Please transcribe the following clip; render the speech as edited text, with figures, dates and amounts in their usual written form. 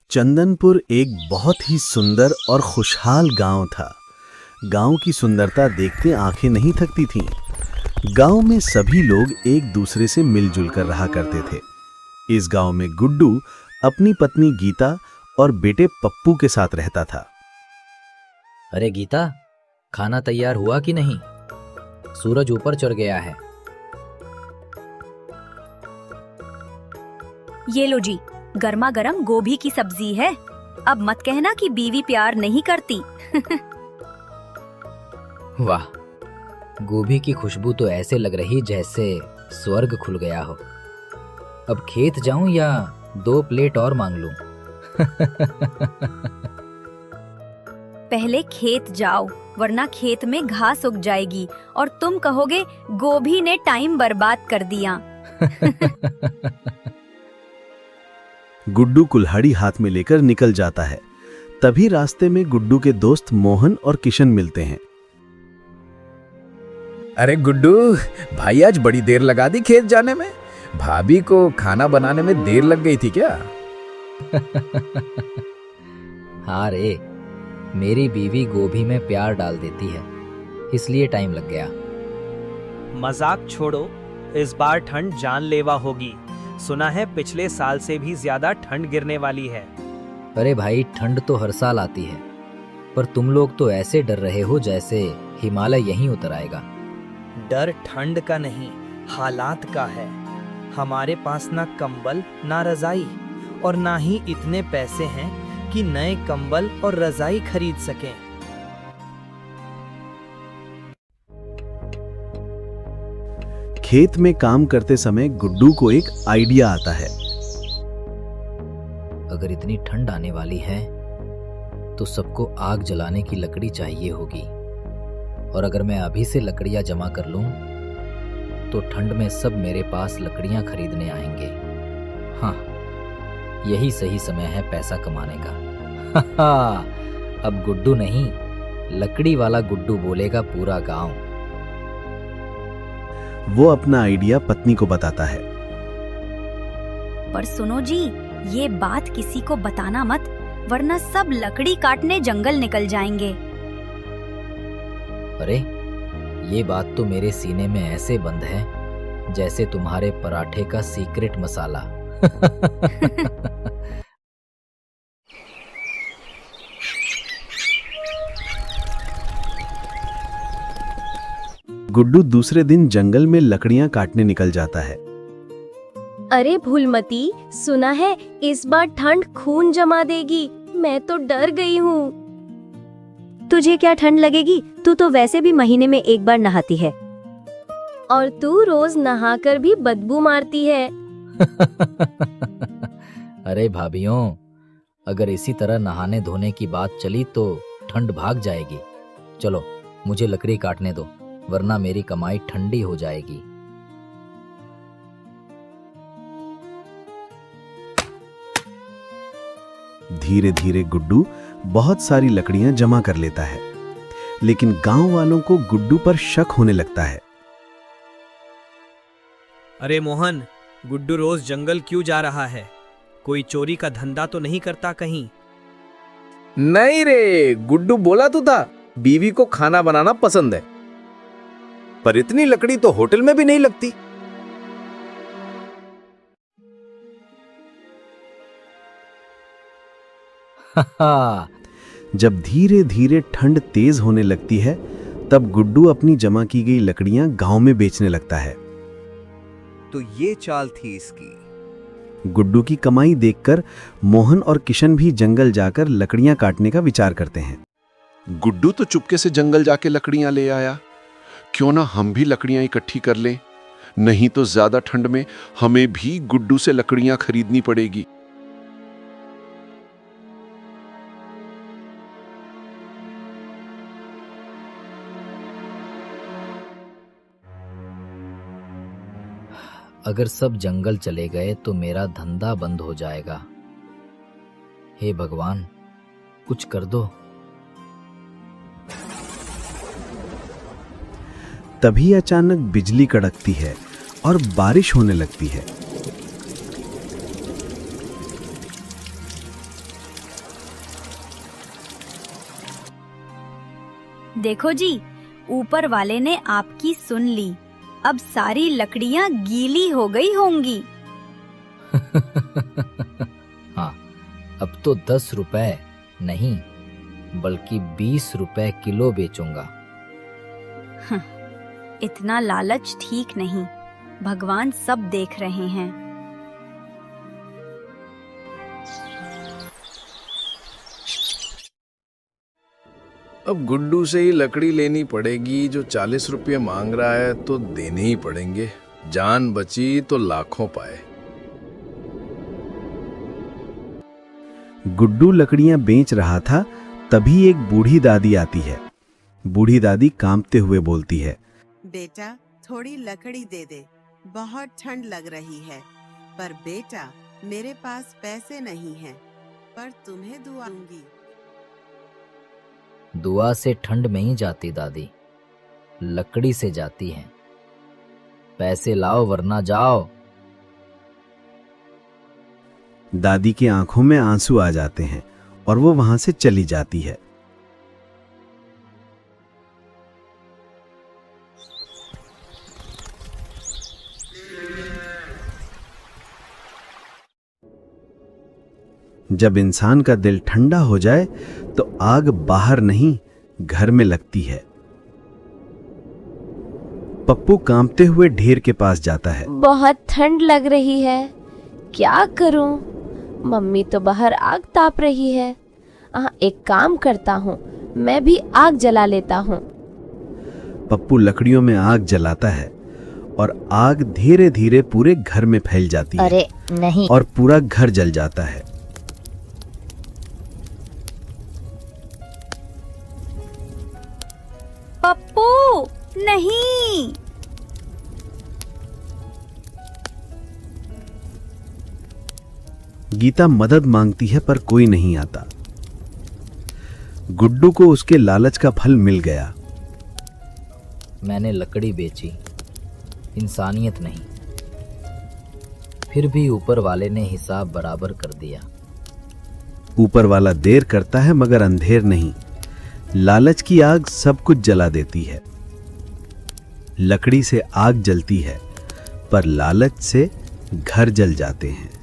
चंदनपुर एक बहुत ही सुंदर और खुशहाल गांव था। गांव की सुंदरता देखते आंखें नहीं थकती थीं। गांव में सभी लोग एक दूसरे से मिलजुल कर रहा करते थे। इस गांव में गुड्डू अपनी पत्नी गीता और बेटे पप्पू के साथ रहता था। अरे गीता, खाना तैयार हुआ कि नहीं? सूरज ऊपर चढ़ गया है। ये लो जी, गर्मा गर्म गोभी की सब्जी है। अब मत कहना कि बीवी प्यार नहीं करती। वाह, गोभी की खुशबू तो ऐसे लग रही जैसे स्वर्ग खुल गया हो। अब खेत जाऊं या 2 प्लेट और मांग लूं? पहले खेत जाओ, वरना खेत में घास उग जाएगी और तुम कहोगे गोभी ने टाइम बर्बाद कर दिया। गुड्डू कुल्हाड़ी हाथ में लेकर निकल जाता है। तभी रास्ते में गुड्डू के दोस्त मोहन और किशन मिलते हैं। अरे गुड्डू भाई, आज बड़ी देर लगा दी खेत जाने में। भाभी को खाना बनाने में देर लग गई थी क्या? हाँ रे, मेरी बीवी गोभी में प्यार डाल देती है, इसलिए टाइम लग गया। मजाक छोड़ो, इस बार ठंड जानलेवा होगी। सुना है पिछले साल से भी ज्यादा ठंड गिरने वाली है। अरे भाई, ठंड तो हर साल आती है, पर तुम लोग तो ऐसे डर रहे हो जैसे हिमालय यहीं उतर आएगा। डर ठंड का नहीं, हालात का है। हमारे पास ना कंबल ना रजाई, और ना ही इतने पैसे हैं कि नए कंबल और रजाई खरीद सकें। खेत में काम करते समय गुड्डू को एक आइडिया आता है। अगर इतनी ठंड आने वाली है तो सबको आग जलाने की लकड़ी चाहिए होगी, और अगर मैं अभी से लकड़ियां जमा कर लूं तो ठंड में सब मेरे पास लकड़ियां खरीदने आएंगे। हाँ, यही सही समय है पैसा कमाने का। अब गुड्डू नहीं, लकड़ी वाला गुड्डू बोलेगा पूरा गांव। वो अपना आइडिया पत्नी को बताता है। पर सुनो जी, ये बात किसी को बताना मत, वरना सब लकड़ी काटने जंगल निकल जाएंगे। अरे, ये बात तो मेरे सीने में ऐसे बंद है जैसे तुम्हारे पराठे का सीक्रेट मसाला। गुड्डू दूसरे दिन जंगल में लकड़ियां काटने निकल जाता है। अरे फूलमती, सुना है इस बार ठंड खून जमा देगी। मैं तो डर गई हूँ। तुझे क्या ठंड लगेगी? तू तो वैसे भी महीने में एक बार नहाती है। और तू रोज नहाकर भी बदबू मारती है। अरे भाभियों, अगर इसी तरह नहाने धोने की बात चली तो ठंड भाग जाएगी। चलो, मुझे लकड़ी काटने दो, वरना मेरी कमाई ठंडी हो जाएगी। धीरे धीरे गुड्डू बहुत सारी लकड़ियां जमा कर लेता है, लेकिन गांव वालों को गुड्डू पर शक होने लगता है। अरे मोहन, गुड्डू रोज जंगल क्यों जा रहा है? कोई चोरी का धंधा तो नहीं करता कहीं? नहीं रे, गुड्डू बोला तो था बीवी को खाना बनाना पसंद है, पर इतनी लकड़ी तो होटल में भी नहीं लगती। जब धीरे धीरे ठंड तेज होने लगती है, तब गुड्डू अपनी जमा की गई लकड़ियां गांव में बेचने लगता है। तो ये चाल थी इसकी। गुड्डू की कमाई देखकर मोहन और किशन भी जंगल जाकर लकड़ियां काटने का विचार करते हैं। गुड्डू तो चुपके से जंगल जाके लकड़ियां ले आया। क्यों ना हम भी लकड़ियां इकट्ठी कर लें, नहीं तो ज्यादा ठंड में हमें भी गुड्डू से लकड़ियां खरीदनी पड़ेगी। अगर सब जंगल चले गए तो मेरा धंधा बंद हो जाएगा। हे भगवान, कुछ कर दो। तभी अचानक बिजली कड़कती है और बारिश होने लगती है। देखो जी, ऊपर वाले ने आपकी सुन ली। अब सारी लकड़ियां गीली हो गई होंगी। हाँ, अब तो 10 रुपए नहीं बल्कि 20 रुपए किलो बेचूंगा। इतना लालच ठीक नहीं, भगवान सब देख रहे हैं। अब गुड्डू से ही लकड़ी लेनी पड़ेगी। जो 40 रुपये मांग रहा है तो देने ही पड़ेंगे। जान बची तो लाखों पाए। गुड्डू लकड़ियां बेच रहा था, तभी एक बूढ़ी दादी आती है। बूढ़ी दादी कांपते हुए बोलती है, बेटा थोड़ी लकड़ी दे दे, बहुत ठंड लग रही है। पर बेटा मेरे पास पैसे नहीं हैं, पर तुम्हें दुआ दूंगी। दुआ से ठंड नहीं जाती दादी, लकड़ी से जाती है। पैसे लाओ वरना जाओ। दादी की आंखों में आंसू आ जाते हैं और वो वहां से चली जाती है। जब इंसान का दिल ठंडा हो जाए तो आग बाहर नहीं, घर में लगती है। पप्पू कांपते हुए ढेर के पास जाता है। बहुत ठंड लग रही है, क्या करूं? मम्मी तो बाहर आग ताप रही है। एक काम करता हूँ, मैं भी आग जला लेता हूँ। पप्पू लकड़ियों में आग जलाता है और आग धीरे धीरे पूरे घर में फैल जाती है। अरे नहीं। और पूरा घर जल जाता है। पप्पू नहीं। गीता मदद मांगती है पर कोई नहीं आता। गुड्डू को उसके लालच का फल मिल गया। मैंने लकड़ी बेची, इंसानियत नहीं। फिर भी ऊपर वाले ने हिसाब बराबर कर दिया। ऊपर वाला देर करता है मगर अंधेर नहीं। लालच की आग सब कुछ जला देती है। लकड़ी से आग जलती है पर लालच से घर जल जाते हैं।